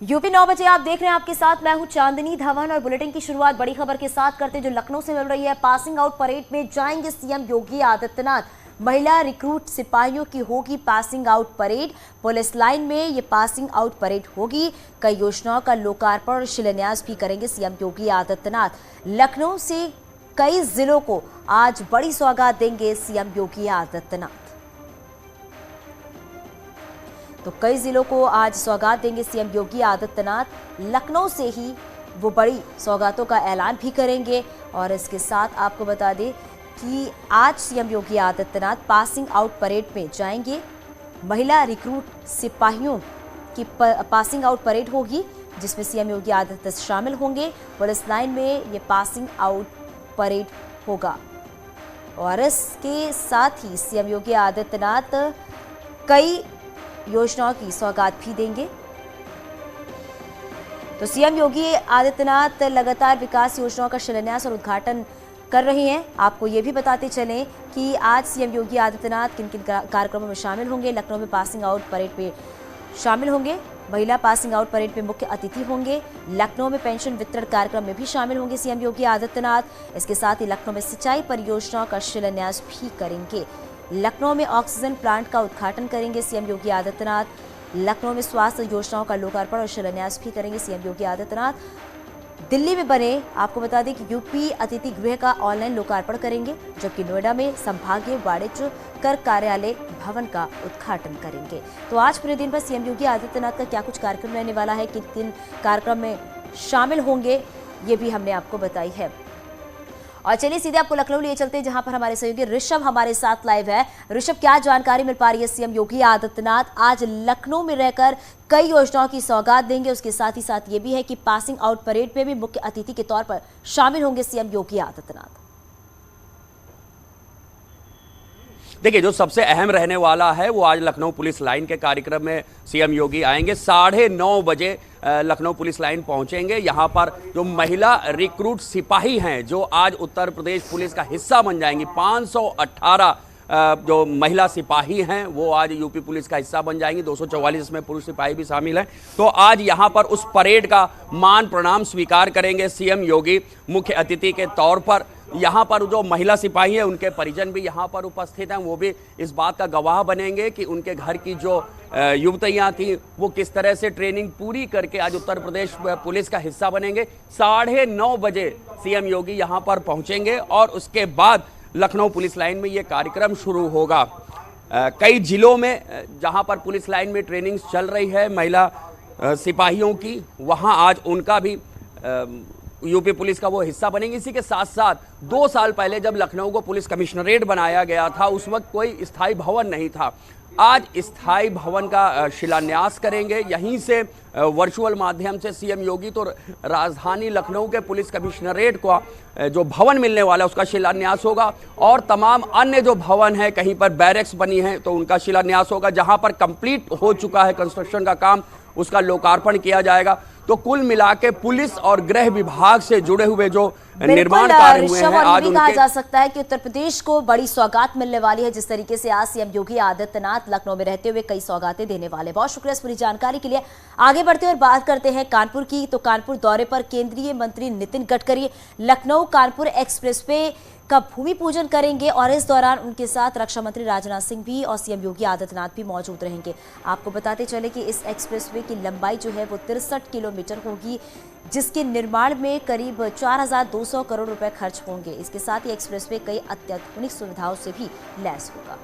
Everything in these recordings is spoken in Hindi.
यूपी 9 बजे आप देख रहे हैं, आपके साथ मैं हूं चांदनी धवन और बुलेटिन की शुरुआत बड़ी खबर के साथ करते हैं जो लखनऊ से मिल रही है। पासिंग आउट परेड में जाएंगे सीएम योगी आदित्यनाथ। महिला रिक्रूट सिपाहियों की होगी passing out parade. Police line में ये पासिंग आउट परेड होगी। कई योजनाओं का लोकार्पण और शिलान्यास भी करेंगे सीएम योगी आदित्यनाथ। लखनऊ से कई जिलों को आज बड़ी सौगात देंगे सीएम योगी आदित्यनाथ। तो कई जिलों को आज सौगात देंगे सीएम योगी आदित्यनाथ। लखनऊ से ही वो बड़ी सौगातों का ऐलान भी करेंगे। और इसके साथ आपको बता दें कि आज CM Yogi Adityanath passing out parade में जाएंगे। महिला रिक्रूट सिपाहियों की पासिंग आउट परेड होगी जिसमें सीएम योगी आदित्यनाथ शामिल होंगे। पुलिस लाइन में ये पासिंग आउट परेड होगा। और इसके साथ ही सीएम योगी आदित्यनाथ कई योजनाओं की सौगात भी देंगे। तो सीएम योगी आदित्यनाथ लगातार विकास योजनाओं का शिलान्यास और उद्घाटन कर रहे हैं। आपको ये भी बताते चलें कि आज सीएम योगी आदित्यनाथ किन किन कार्यक्रमों में शामिल होंगे। लखनऊ में पासिंग आउट परेड में शामिल होंगे। महिला पासिंग आउट परेड में मुख्य अतिथि होंगे। लखनऊ में पेंशन वितरण कार्यक्रम में भी शामिल होंगे सीएम योगी आदित्यनाथ। इसके साथ ही लखनऊ में सिंचाई परियोजनाओं का शिलान्यास भी करेंगे। लखनऊ में ऑक्सीजन प्लांट का उद्घाटन करेंगे सीएम योगी आदित्यनाथ। लखनऊ में स्वास्थ्य योजनाओं का लोकार्पण और शिलान्यास भी करेंगे सीएम योगी आदित्यनाथ। दिल्ली में बने आपको बता दें कि यूपी अतिथि गृह का ऑनलाइन लोकार्पण करेंगे, जबकि नोएडा में संभागीय वाणिज्य कर कार्यालय भवन का उद्घाटन करेंगे। तो आज पूरे दिन पर सीएम योगी आदित्यनाथ का क्या कुछ कार्यक्रम रहने वाला है, किन किन कार्यक्रम में शामिल होंगे, ये भी हमने आपको बताई है। और चलिए सीधे आपको लखनऊ लिए चलते हैं जहां पर हमारे सहयोगी ऋषभ हमारे साथ लाइव है। ऋषभ, क्या जानकारी मिल पा रही है? सीएम योगी आदित्यनाथ आज लखनऊ में रहकर कई योजनाओं की सौगात देंगे। उसके साथ ही साथ ये भी है कि पासिंग आउट परेड में भी मुख्य अतिथि के तौर पर शामिल होंगे सीएम योगी आदित्यनाथ। देखिए, जो सबसे अहम रहने वाला है वो आज लखनऊ पुलिस लाइन के कार्यक्रम में सीएम योगी आएंगे। 9:30 बजे लखनऊ पुलिस लाइन पहुंचेंगे। यहां पर जो महिला रिक्रूट सिपाही हैं जो आज उत्तर प्रदेश पुलिस का हिस्सा बन जाएंगी, 518 जो महिला सिपाही हैं वो आज यूपी पुलिस का हिस्सा बन जाएंगी। 244 इसमें पुरुष सिपाही भी शामिल हैं। तो आज यहां पर उस परेड का मान प्रणाम स्वीकार करेंगे सीएम योगी मुख्य अतिथि के तौर पर। यहाँ पर जो महिला सिपाही है उनके परिजन भी यहाँ पर उपस्थित हैं। वो भी इस बात का गवाह बनेंगे कि उनके घर की जो युवतियाँ थी वो किस तरह से ट्रेनिंग पूरी करके आज उत्तर प्रदेश पुलिस का हिस्सा बनेंगे। 9:30 बजे सीएम योगी यहाँ पर पहुँचेंगे और उसके बाद लखनऊ पुलिस लाइन में ये कार्यक्रम शुरू होगा। कई जिलों में जहाँ पर पुलिस लाइन में ट्रेनिंग चल रही है महिला सिपाहियों की, वहाँ आज उनका भी यूपी पुलिस का वो हिस्सा बनेंगे। इसी के साथ साथ 2 साल पहले जब लखनऊ को पुलिस कमिश्नरेट बनाया गया था उस वक्त कोई स्थायी भवन नहीं था। आज स्थायी भवन का शिलान्यास करेंगे। यहीं से वर्चुअल माध्यम से सीएम योगी तो राजधानी लखनऊ के पुलिस कमिश्नरेट को जो भवन मिलने वाला है उसका शिलान्यास होगा। और तमाम अन्य जो भवन है, कहीं पर बैरक्स बनी है तो उनका शिलान्यास होगा। जहां पर कंप्लीट हो चुका है कंस्ट्रक्शन का काम उसका लोकार्पण किया जाएगा। तो कुल मिला के पुलिस और गृह विभाग से जुड़े हुए जो निर्माण कार्य हुए हैं आज उनके कहा जा सकता है कि उत्तर प्रदेश को बड़ी सौगात मिलने वाली है। जिस तरीके से आज सीएम योगी आदित्यनाथ लखनऊ में रहते हुए कई सौगातें देने वाले। बहुत शुक्रिया इस पूरी जानकारी के लिए। आगे बढ़ते और बात करते हैं कानपुर की। तो कानपुर दौरे पर केंद्रीय मंत्री नितिन गडकरी लखनऊ कानपुर एक्सप्रेस वे का भूमि पूजन करेंगे और इस दौरान उनके साथ रक्षा मंत्री राजनाथ सिंह भी और सीएम योगी आदित्यनाथ भी मौजूद रहेंगे। आपको बताते चले कि इस एक्सप्रेसवे की लंबाई जो है वो 63 किलोमीटर होगी, जिसके निर्माण में करीब 4,200 करोड़ रुपए खर्च होंगे। इसके साथ ही एक्सप्रेसवे कई अत्याधुनिक सुविधाओं से भी लैस होगा।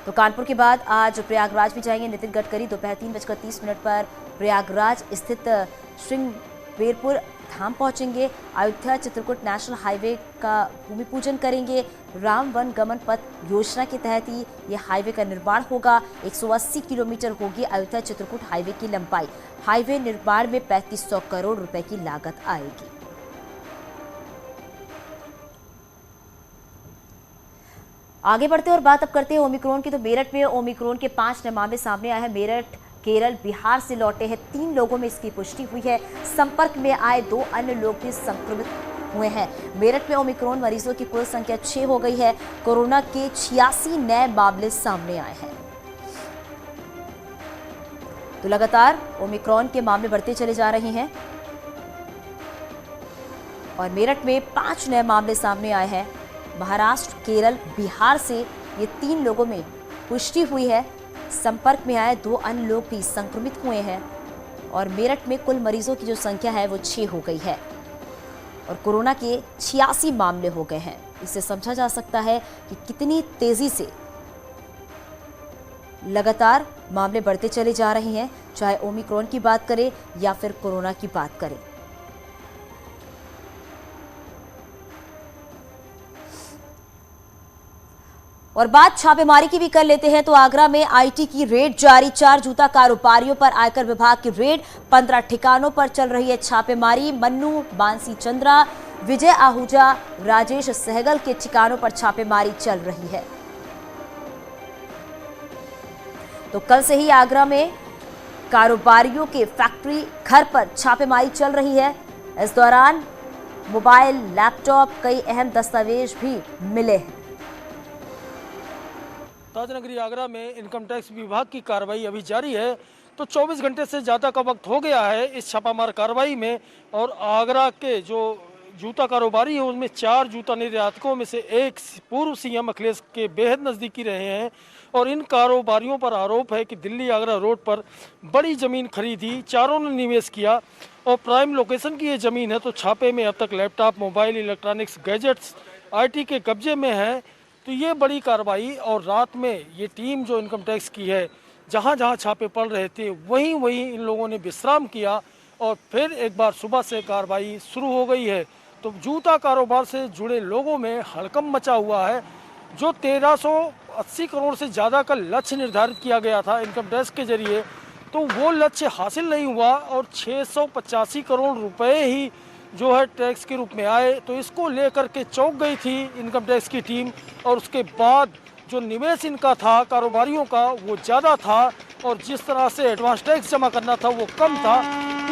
तो कानपुर के बाद आज प्रयागराज भी जाएंगे नितिन गडकरी। दोपहर 3:30 पर प्रयागराज स्थित श्रृंगबेरपुर धाम पहुंचेंगे। अयोध्या चित्रकूट नेशनल हाईवे का भूमि पूजन करेंगे। राम वन गमन पथ योजना के तहत ही ये हाईवे का निर्माण होगा। 180 किलोमीटर होगी अयोध्या चित्रकूट हाईवे की लंबाई। हाईवे निर्माण में 3500 करोड़ रुपए की लागत आएगी। आगे बढ़ते और बात अब करते हैं ओमिक्रॉन की। तो मेरठ में ओमिक्रॉन के 5 नए मामले सामने आए हैं। मेरठ केरल बिहार से लौटे हैं 3 लोगों में इसकी पुष्टि हुई है। संपर्क में आए 2 अन्य लोग भी संक्रमित हुए हैं। मेरठ में ओमिक्रॉन मरीजों की कुल संख्या 6 हो गई है। कोरोना के 86 नए मामले सामने आए हैं। तो लगातार ओमिक्रॉन के मामले बढ़ते चले जा रहे हैं और मेरठ में 5 नए मामले सामने आए हैं। महाराष्ट्र, केरल, बिहार से ये 3 लोगों में पुष्टि हुई है। संपर्क में आए 2 अन्य लोग भी संक्रमित हुए हैं और मेरठ में कुल मरीजों की जो संख्या है वो 6 हो गई है और कोरोना के 86 मामले हो गए हैं। इससे समझा जा सकता है कि कितनी तेजी से लगातार मामले बढ़ते चले जा रहे हैं, चाहे ओमिक्रॉन की बात करें या फिर कोरोना की बात करें। और बात छापेमारी की भी कर लेते हैं तो आगरा में आईटी की रेड जारी। 4 जूता कारोबारियों पर आयकर विभाग की रेड। 15 ठिकानों पर चल रही है छापेमारी। मन्नू, मानसी चंद्रा, विजय आहूजा, राजेश सहगल के ठिकानों पर छापेमारी चल रही है। तो कल से ही आगरा में कारोबारियों के फैक्ट्री घर पर छापेमारी चल रही है। इस दौरान मोबाइल, लैपटॉप, कई अहम दस्तावेज भी मिले हैं। ताजनगरी आगरा में इनकम टैक्स विभाग की कार्रवाई अभी जारी है। तो 24 घंटे से ज़्यादा का वक्त हो गया है इस छापामार कार्रवाई में और आगरा के जो जूता कारोबारी हैं उनमें 4 जूता निर्यातकों में से एक पूर्व सीएम अखिलेश के बेहद नज़दीकी रहे हैं और इन कारोबारियों पर आरोप है कि दिल्ली आगरा रोड पर बड़ी ज़मीन खरीदी, चारों ने निवेश किया और प्राइम लोकेशन की ये ज़मीन है। तो छापे में अब तक laptop, mobile, electronics, gadgets IT के कब्जे में है। तो ये बड़ी कार्रवाई और रात में ये टीम जो इनकम टैक्स की है, जहाँ जहाँ छापे पड़ रहे थे वहीं वहीं इन लोगों ने विश्राम किया और फिर एक बार सुबह से कार्रवाई शुरू हो गई है। तो जूता कारोबार से जुड़े लोगों में हड़कंप मचा हुआ है। जो 1380 करोड़ से ज़्यादा का लक्ष्य निर्धारित किया गया था इनकम टैक्स के जरिए, तो वो लक्ष्य हासिल नहीं हुआ और 685 करोड़ रुपए ही जो है टैक्स के रूप में आए। तो इसको लेकर के चौंक गई थी इनकम टैक्स की टीम और उसके बाद जो निवेश इनका था कारोबारियों का वो ज़्यादा था और जिस तरह से एडवांस टैक्स जमा करना था वो कम था।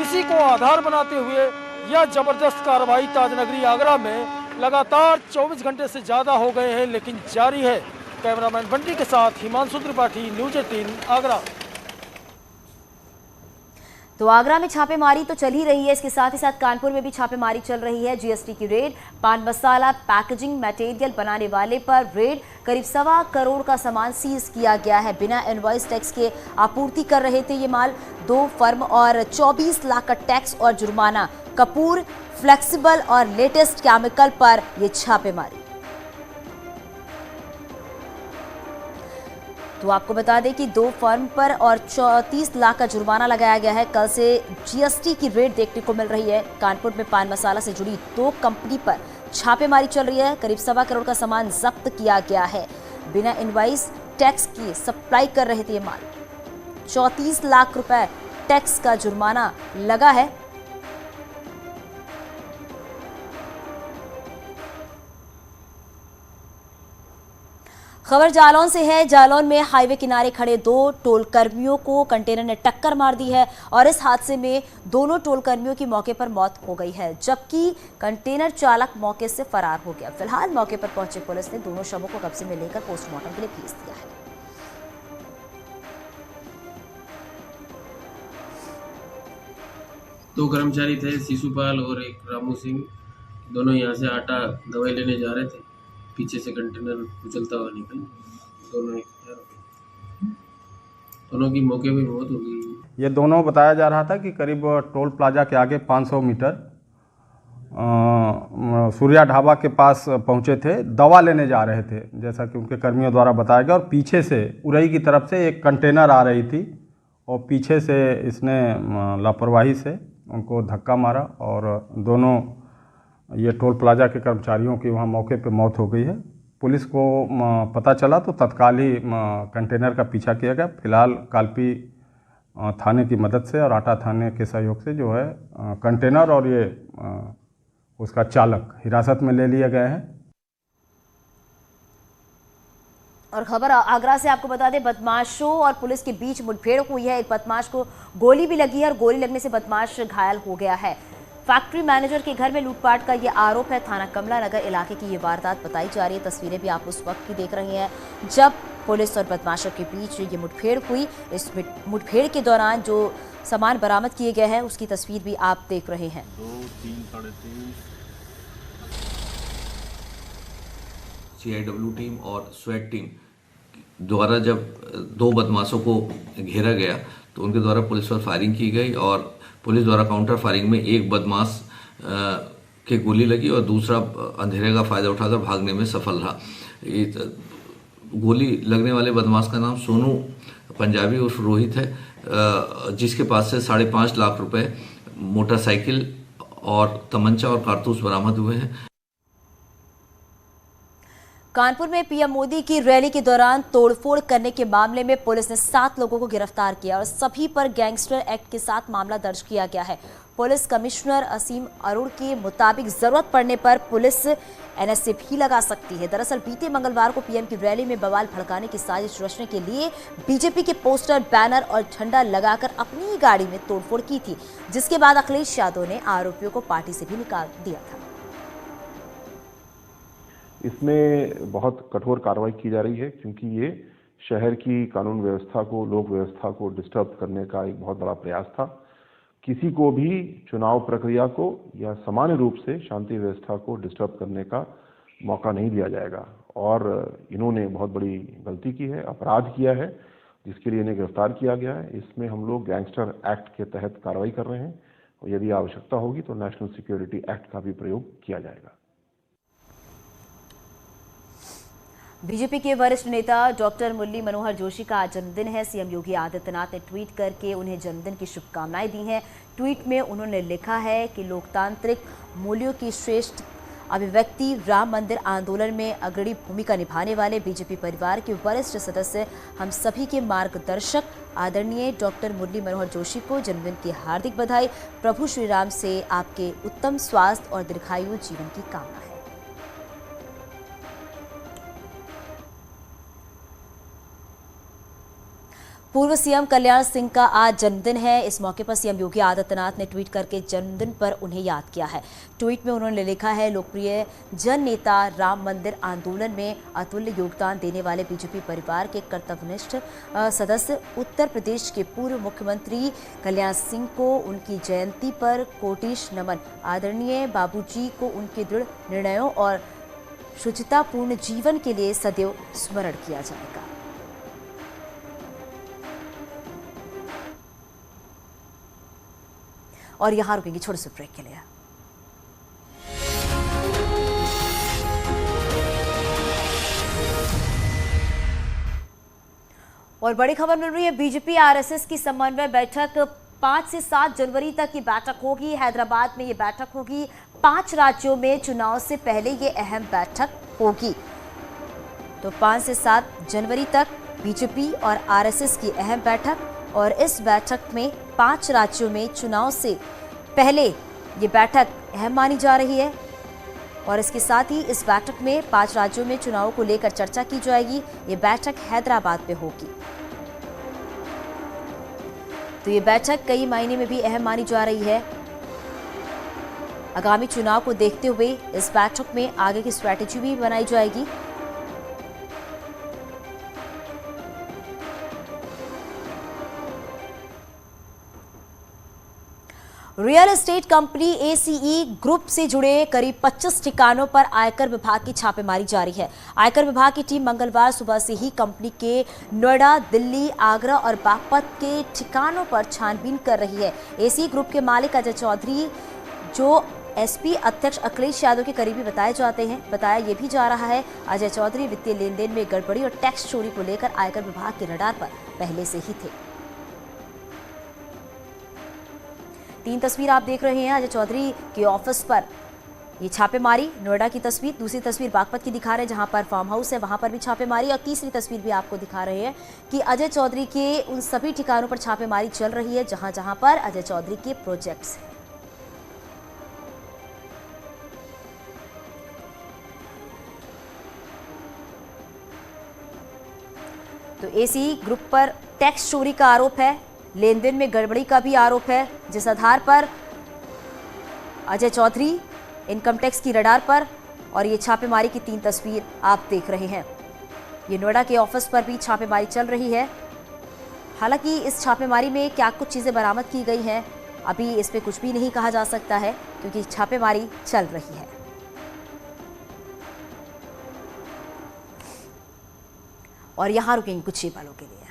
इसी को आधार बनाते हुए यह ज़बरदस्त कार्रवाई ताजनगरी आगरा में लगातार 24 घंटे से ज़्यादा हो गए हैं लेकिन जारी है। कैमरामैन बंटी के साथ हिमांशु त्रिपाठी, न्यूज़ 18 आगरा। तो आगरा में छापेमारी तो चल ही रही है, इसके साथ ही साथ कानपुर में भी छापेमारी चल रही है। जीएसटी की रेड, पान मसाला पैकेजिंग मटेरियल बनाने वाले पर रेड। करीब 1.25 करोड़ का सामान सीज किया गया है। बिना इनवॉइस टैक्स के आपूर्ति कर रहे थे ये माल। 2 फर्म और 24 लाख का टैक्स और जुर्माना। कपूर, फ्लेक्सिबल और लेटेस्ट केमिकल पर ये छापेमारी। तो आपको बता दें कि 2 फर्म पर और 34 लाख का जुर्माना लगाया गया है। कल से जीएसटी की रेड देखने को मिल रही है। कानपुर में पान मसाला से जुड़ी 2 कंपनी पर छापेमारी चल रही है। करीब 1.25 करोड़ का सामान जब्त किया गया है। बिना इनवाइस टैक्स की सप्लाई कर रहे थे ये माल। 34 लाख रुपए टैक्स का जुर्माना लगा है। खबर जालौन से है। जालौन में हाईवे किनारे खड़े 2 टोल कर्मियों को कंटेनर ने टक्कर मार दी है और इस हादसे में दोनों टोल कर्मियों की मौके पर मौत हो गई है, जबकि कंटेनर चालक मौके से फरार हो गया। फिलहाल मौके पर पहुंची पुलिस ने दोनों शवों को कब्जे में लेकर पोस्टमार्टम के लिए भेज दिया है। दो कर्मचारी थे, शिशुपाल और एक रामू सिंह। दोनों यहाँ से आटा दवाई लेने जा रहे थे। पीछे से कंटेनर उछलता हुआ निकल, दोनों की मौके पे मौत हो गई। ये दोनों बताया जा रहा था कि करीब टोल प्लाजा के आगे 500 मीटर सूर्या ढाबा के पास पहुंचे थे। दवा लेने जा रहे थे, जैसा कि उनके कर्मियों द्वारा बताया गया। और पीछे से उरई की तरफ से एक कंटेनर आ रही थी और पीछे से इसने लापरवाही से उनको धक्का मारा और दोनों ये टोल प्लाजा के कर्मचारियों की वहाँ मौके पे मौत हो गई है। पुलिस को पता चला तो तत्काल ही कंटेनर का पीछा किया गया। फिलहाल कालपी थाने की मदद से और आटा थाने के सहयोग से जो है कंटेनर और ये उसका चालक हिरासत में ले लिए गए हैं। और खबर आगरा से आपको बता दें, बदमाशों और पुलिस के बीच मुठभेड़ हुई है। एक बदमाश को गोली भी लगी है और गोली लगने से बदमाश घायल हो गया है। फैक्ट्री मैनेजर के घर में लूटपाट का ये आरोप है। थाना कमला नगर इलाके की ये वारदात बताई जा रही है। तस्वीरें भी आप उस वक्त की देख रहे हैं जब पुलिस और बदमाशों के बीच ये मुठभेड़ हुई। इस मुठभेड़ के दौरान जो सामान बरामद किए गए हैं उसकी तस्वीर भी आप देख रहे हैं। 2, 3, 3:30 CIW टीम और स्वेट टीम द्वारा जब 2 बदमाशों को घेरा गया तो उनके द्वारा पुलिस पर फायरिंग की गई और पुलिस द्वारा काउंटर फायरिंग में एक बदमाश के गोली लगी और दूसरा अंधेरे का फायदा उठाकर भागने में सफल रहा। गोली लगने वाले बदमाश का नाम सोनू पंजाबी उर्फ रोहित है, जिसके पास से 5.5 लाख रुपए, मोटरसाइकिल और तमंचा और कारतूस बरामद हुए हैं। कानपुर में पीएम मोदी की रैली के दौरान तोड़फोड़ करने के मामले में पुलिस ने 7 लोगों को गिरफ्तार किया और सभी पर गैंगस्टर एक्ट के साथ मामला दर्ज किया गया है। पुलिस कमिश्नर असीम अरुण के मुताबिक जरूरत पड़ने पर पुलिस एनएसए भी लगा सकती है। दरअसल बीते मंगलवार को पीएम की रैली में बवाल भड़काने की साजिश रचने के लिए बीजेपी के पोस्टर, बैनर और झंडा लगाकर अपनी ही गाड़ी में तोड़फोड़ की थी, जिसके बाद अखिलेश यादव ने आरोपियों को पार्टी से भी निकाल दिया था। इसमें बहुत कठोर कार्रवाई की जा रही है क्योंकि ये शहर की कानून व्यवस्था को, लोक व्यवस्था को डिस्टर्ब करने का एक बहुत बड़ा प्रयास था। किसी को भी चुनाव प्रक्रिया को या सामान्य रूप से शांति व्यवस्था को डिस्टर्ब करने का मौका नहीं दिया जाएगा और इन्होंने बहुत बड़ी गलती की है, अपराध किया है, जिसके लिए इन्हें गिरफ्तार किया गया है। इसमें हम लोग गैंगस्टर एक्ट के तहत कार्रवाई कर रहे हैं और यदि आवश्यकता होगी तो नेशनल सिक्योरिटी एक्ट का भी प्रयोग किया जाएगा। बीजेपी के वरिष्ठ नेता डॉक्टर मुरली मनोहर जोशी का आज जन्मदिन है। सीएम योगी आदित्यनाथ ने ट्वीट करके उन्हें जन्मदिन की शुभकामनाएं दी हैं। ट्वीट में उन्होंने लिखा है कि लोकतांत्रिक मूल्यों की श्रेष्ठ अभिव्यक्ति राम मंदिर आंदोलन में अग्रणी भूमिका निभाने वाले बीजेपी परिवार के वरिष्ठ सदस्य, हम सभी के मार्गदर्शक आदरणीय डॉक्टर मुरली मनोहर जोशी को जन्मदिन की हार्दिक बधाई। प्रभु श्री राम से आपके उत्तम स्वास्थ्य और दीर्घायु जीवन की कामना है। पूर्व सीएम कल्याण सिंह का आज जन्मदिन है। इस मौके पर सीएम योगी आदित्यनाथ ने ट्वीट करके जन्मदिन पर उन्हें याद किया है। ट्वीट में उन्होंने लिखा है, लोकप्रिय जन नेता, राम मंदिर आंदोलन में अतुल्य योगदान देने वाले बीजेपी परिवार के कर्तव्यनिष्ठ सदस्य, उत्तर प्रदेश के पूर्व मुख्यमंत्री कल्याण सिंह को उनकी जयंती पर कोटिश नमन। आदरणीय बाबूजी को उनके दृढ़ निर्णयों और शुचितापूर्ण जीवन के लिए सदैव स्मरण किया जाएगा। और यहां रुकेंगे छोटे से ब्रेक के लिए। और बड़ी खबर मिल रही है, बीजेपी आरएसएस की समन्वय बैठक 5 से 7 जनवरी तक की बैठक होगी। हैदराबाद में ये बैठक होगी। 5 राज्यों में चुनाव से पहले ये अहम बैठक होगी। तो 5 से 7 जनवरी तक बीजेपी और आरएसएस की अहम बैठक, और इस बैठक में 5 राज्यों में चुनाव से पहले ये बैठक अहम मानी जा रही है। और इसके साथ ही इस बैठक में 5 राज्यों में चुनाव को लेकर चर्चा की जाएगी। ये बैठक हैदराबाद में होगी। तो ये बैठक कई मायने में भी अहम मानी जा रही है। आगामी चुनाव को देखते हुए इस बैठक में आगे की स्ट्रैटेजी भी बनाई जाएगी। Real estate company ACE group से जुड़े करीब 25 ठिकानों पर आयकर विभाग की छापेमारी जारी है। आयकर विभाग की टीम मंगलवार सुबह से ही कंपनी के नोएडा, दिल्ली, आगरा और बागपत के ठिकानों पर छानबीन कर रही है। एसीई ग्रुप के मालिक अजय चौधरी, जो एसपी अध्यक्ष अखिलेश यादव के करीबी बताए जाते हैं, बताया यह भी जा रहा है अजय चौधरी वित्तीय लेन देन में गड़बड़ी और टैक्स चोरी को लेकर आयकर विभाग के रडार पर पहले से ही थे। 3 तस्वीर आप देख रहे हैं अजय चौधरी के ऑफिस पर ये छापेमारी। नोएडा की तस्वीर, दूसरी तस्वीर बागपत की दिखा रहे हैं जहां पर फार्म हाउस है, वहां पर भी छापेमारी, और तीसरी तस्वीर भी आपको दिखा रहे हैं कि अजय चौधरी के उन सभी ठिकानों पर छापेमारी चल रही है जहां जहां पर अजय चौधरी के प्रोजेक्ट्स हैं। तो एसीई ग्रुप पर टैक्स चोरी का आरोप है, लेन देन में गड़बड़ी का भी आरोप है, जिस आधार पर अजय चौधरी इनकम टैक्स की रडार पर, और ये छापेमारी की 3 तस्वीर आप देख रहे हैं। ये नोएडा के ऑफिस पर भी छापेमारी चल रही है। हालांकि इस छापेमारी में क्या कुछ चीजें बरामद की गई हैं, अभी इस पे कुछ भी नहीं कहा जा सकता है, क्योंकि छापेमारी चल रही है। और यहां रुकेंगे कुछ ही पलों के लिए।